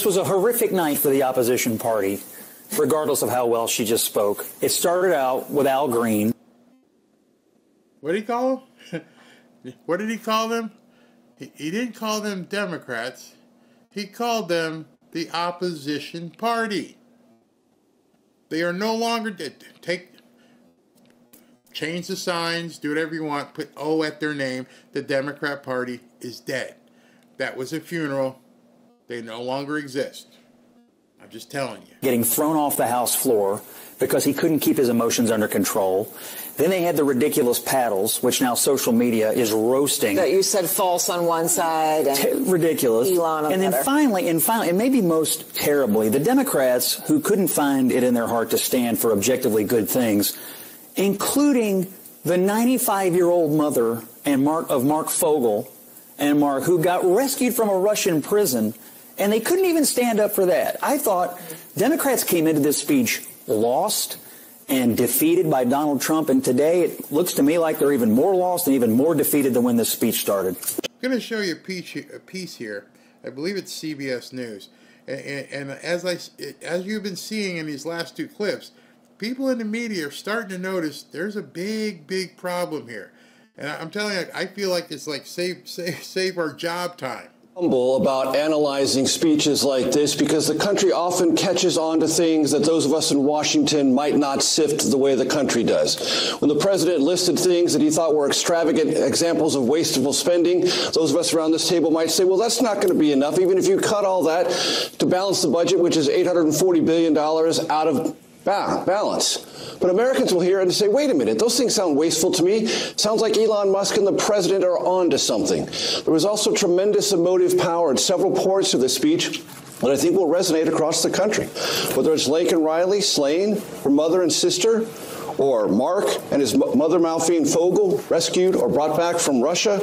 This was a horrific night for the opposition party, regardless of how well she just spoke. It started out with Al Green. What did he call them? What did he call them? He didn't call them Democrats. He called them the opposition party. They are no longer... Change the signs, do whatever you want, put O at their name. The Democrat Party is dead. That was a funeral. They no longer exist. I'm just telling you. Getting thrown off the House floor because he couldn't keep his emotions under control. Then they had the ridiculous paddles, which now social media is roasting. That you said false on one side and ridiculous. Elon on and the then other. finally, and maybe most terribly, the Democrats who couldn't find it in their heart to stand for objectively good things, including the 95-year-old mother of Mark Fogel and Mark, who got rescued from a Russian prison, and they couldn't even stand up for that. I thought Democrats came into this speech lost and defeated by Donald Trump, and today it looks to me like they're even more lost and even more defeated than when this speech started. I'm going to show you a piece here. I believe it's CBS News. And as you've been seeing in these last two clips, people in the media are starting to notice there's a big problem here. And I'm telling you, I feel like it's like save our job time. Humble about analyzing speeches like this because the country often catches on to things that those of us in Washington might not sift the way the country does. When the president listed things that he thought were extravagant examples of wasteful spending, those of us around this table might say, well, that's not going to be enough, even if you cut all that to balance the budget, which is $840 billion out of balance. But Americans will hear it and say, wait a minute, those things sound wasteful to me. Sounds like Elon Musk and the president are on to something. There was also tremendous emotive power in several parts of the speech that I think will resonate across the country. Whether it's Laken Riley slaying her mother and sister, or Mark and his mother Malphine Fogel rescued or brought back from Russia,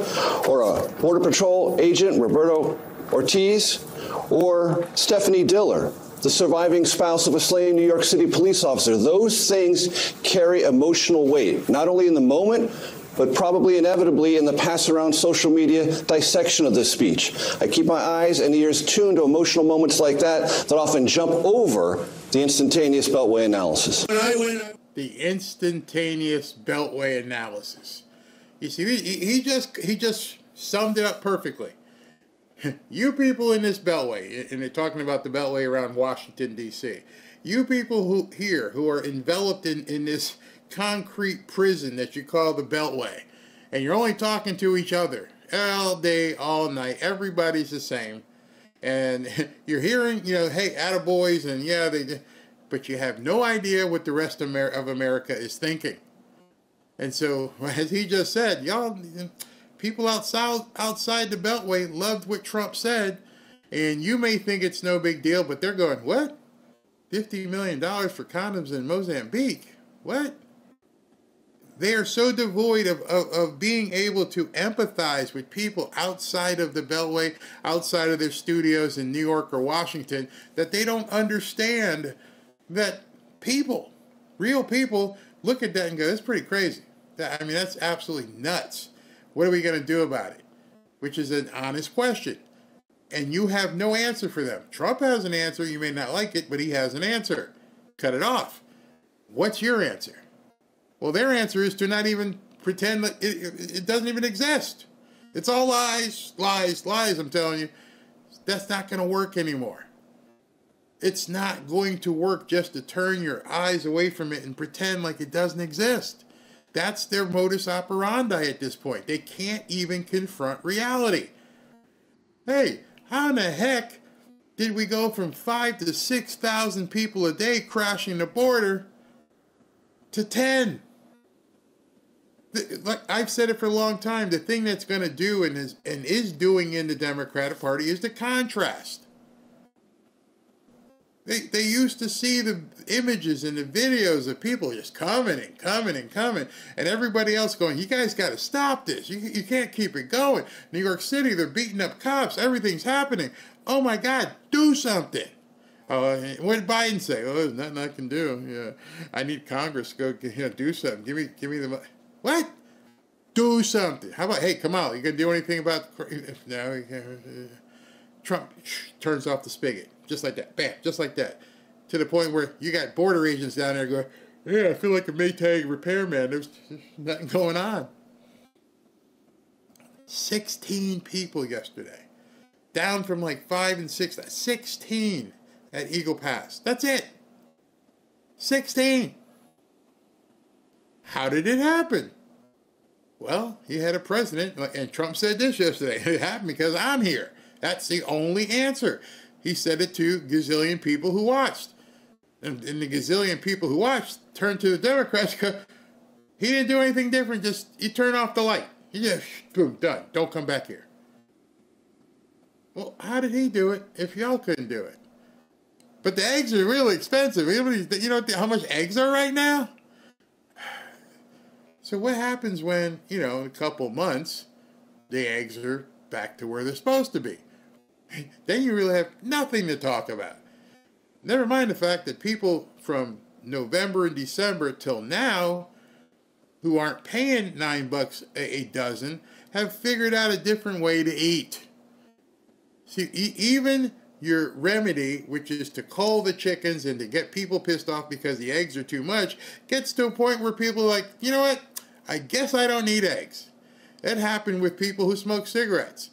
or a Border Patrol agent, Roberto Ortiz, or Stephanie Diller, the surviving spouse of a slain New York City police officer. Those things carry emotional weight, not only in the moment, but probably inevitably in the pass-around social media dissection of this speech. I keep my eyes and ears tuned to emotional moments like that often jump over the instantaneous Beltway analysis. The instantaneous Beltway analysis. You see, he just summed it up perfectly. You people in this Beltway, and they're talking about the Beltway around Washington, D.C., you people who are enveloped in this concrete prison that you call the Beltway, and you're only talking to each other all day, all night, everybody's the same, and you're hearing, hey, attaboys, and yeah, but you have no idea what the rest of America is thinking. And so, as he just said, y'all... People outside the Beltway loved what Trump said, and you may think it's no big deal, but they're going, what? $50 million for condoms in Mozambique? What? They are so devoid of being able to empathize with people outside of the Beltway, outside of their studios in New York or Washington, that they don't understand that people, real people, look at that and go, that's pretty crazy. I mean, that's absolutely nuts. What are we going to do about it? Which is an honest question. And you have no answer for them. Trump has an answer. You may not like it, but he has an answer. Cut it off. What's your answer? Well, their answer is to not even pretend that it doesn't even exist. It's all lies, lies, lies, I'm telling you. That's not going to work anymore. It's not going to work just to turn your eyes away from it and pretend like it doesn't exist. That's their modus operandi at this point. They can't even confront reality. Hey, how in the heck did we go from 5,000 to 6,000 people a day crashing the border to 10? Like I've said it for a long time, the thing that's going to do and is doing in the Democratic Party is the contrast. They used to see the images and the videos of people just coming, and everybody else going, you guys got to stop this. You can't keep it going. New York City, they're beating up cops. Everything's happening. Oh, my God, do something. What did Biden say? Oh, there's nothing I can do. Yeah, I need Congress to go do something. Give me the money. What? Do something. How about, hey, Kamala, you going to do anything about... No, Trump turns off the spigot. just like that, bam, just like that. To the point where you got border agents down there going, yeah, I feel like a Maytag repairman. There's nothing going on. 16 people yesterday. Down from like 5 and 6. 16 at Eagle Pass. That's it. 16. How did it happen? Well, he had a president, and Trump said this yesterday. It happened because I'm here. That's the only answer. He said it to gazillion people who watched. And the gazillion people who watched turned to the Democrats because he didn't do anything different. Just, he turned off the light. He just, boom, done. Don't come back here. Well, how did he do it if y'all couldn't do it? But the eggs are really expensive. You know how much eggs are right now? So what happens when, in a couple months, the eggs are back to where they're supposed to be? Then you really have nothing to talk about. Never mind the fact that people from November and December till now who aren't paying $9 a dozen have figured out a different way to eat. See, even your remedy, which is to cull the chickens and to get people pissed off because the eggs are too much, gets to a point where people are like, you know what? I guess I don't need eggs. It happened with people who smoke cigarettes.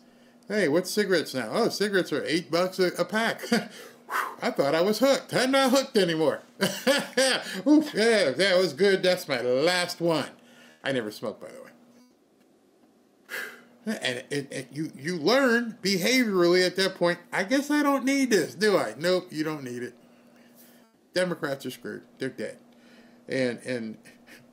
Hey, what's cigarettes now? Oh, cigarettes are $8 a pack. I thought I was hooked. I'm not hooked anymore. Oof, yeah, that was good. That's my last one. I never smoked, by the way. And you learn behaviorally at that point, I guess I don't need this, do I? Nope, you don't need it. Democrats are screwed. They're dead. And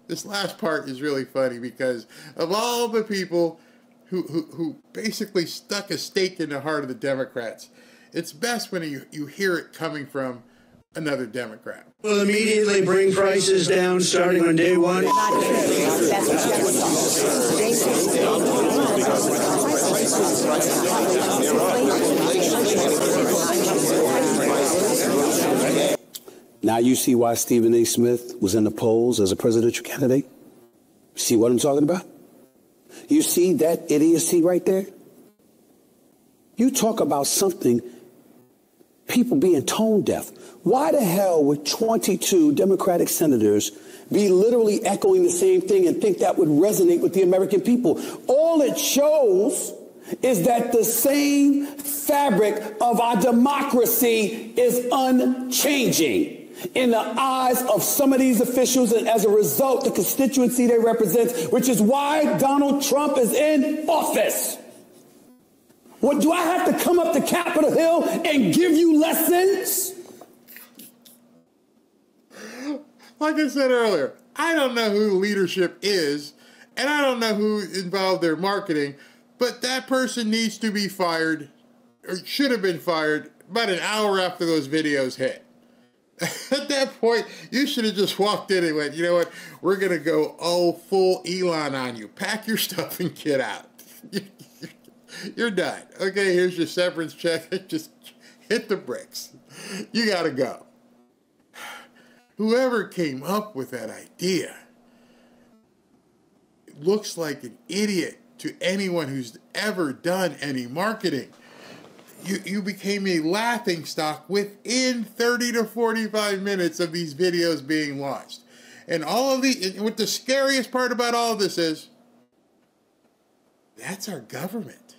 this last part is really funny because of all the people who basically stuck a stake in the heart of the Democrats, it's best when you hear it coming from another Democrat. Will immediately bring prices down starting on day one. Now you see why Stephen A. Smith was in the polls as a presidential candidate? See what I'm talking about? You see that idiocy right there? You talk about something, people being tone deaf. Why the hell would 22 Democratic senators be literally echoing the same thing and think that would resonate with the American people? All it shows is that the same fabric of our democracy is unchanging in the eyes of some of these officials, and as a result, the constituency they represent, which is why Donald Trump is in office. What, do I have to come up to Capitol Hill and give you lessons? Like I said earlier, I don't know who leadership is, and I don't know who involved their marketing, but that person needs to be fired, or should have been fired, about an hour after those videos hit. At that point, you should have just walked in and went, you know what, we're going to go full Elon on you. Pack your stuff and get out. You're done. Okay, here's your severance check. Just hit the bricks. You got to go. Whoever came up with that idea looks like an idiot to anyone who's ever done any marketing. You became a laughingstock within 30 to 45 minutes of these videos being launched. And all of what the scariest part about all of this is, that's our government.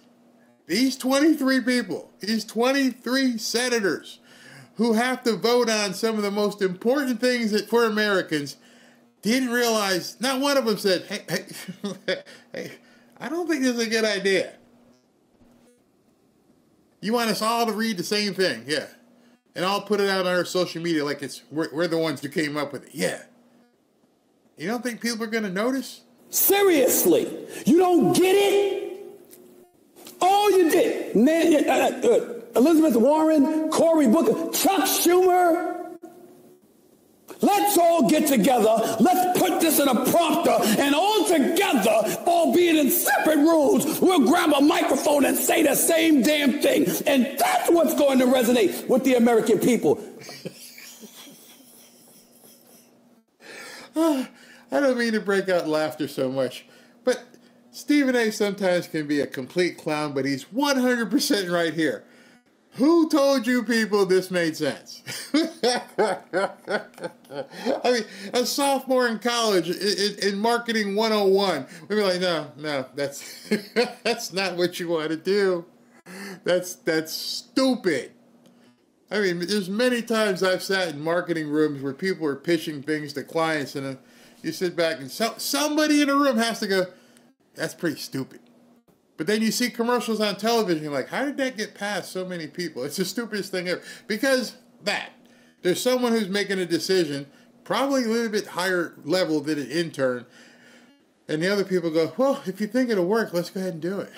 These 23 people, these 23 senators who have to vote on some of the most important things for Americans didn't realize, not one of them said, hey, I don't think this is a good idea. You want us all to read the same thing, yeah. And I'll put it out on our social media like we're the ones who came up with it, yeah. You don't think people are going to notice? Seriously, you don't get it? All you did, Elizabeth Warren, Cory Booker, Chuck Schumer. Let's all get together. Let's put this in a prompter, and all together, albeit in separate rooms, we'll grab a microphone and say the same damn thing. And that's what's going to resonate with the American people. I don't mean to break out laughter so much, but Stephen A. sometimes can be a complete clown, but he's 100% right here. Who told you people this made sense? I mean, a sophomore in college in marketing 101, we'd be like, no, that's that's not what you want to do. That's stupid. I mean, there's many times I've sat in marketing rooms where people are pitching things to clients, and you sit back and somebody in the room has to go, that's pretty stupid. But then you see commercials on television, you're like, how did that get past so many people? It's the stupidest thing ever. Because there's someone who's making a decision, probably a little bit higher level than an intern, and the other people go, well, if you think it'll work, let's go ahead and do it.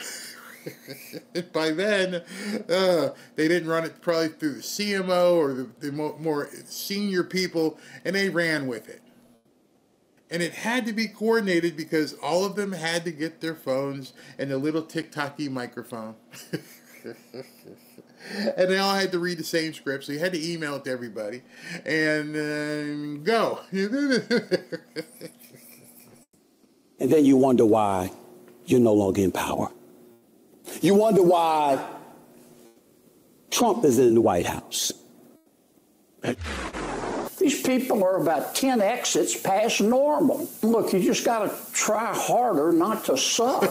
By then, they didn't run it probably through the CMO or the more senior people, and they ran with it. And it had to be coordinated because all of them had to get their phones and the little tick-tocky microphone. And they all had to read the same script, so you had to email it to everybody. And go. And then you wonder why you're no longer in power. You wonder why Trump is in the White House. These people are about 10 exits past normal. Look, you just got to try harder not to suck.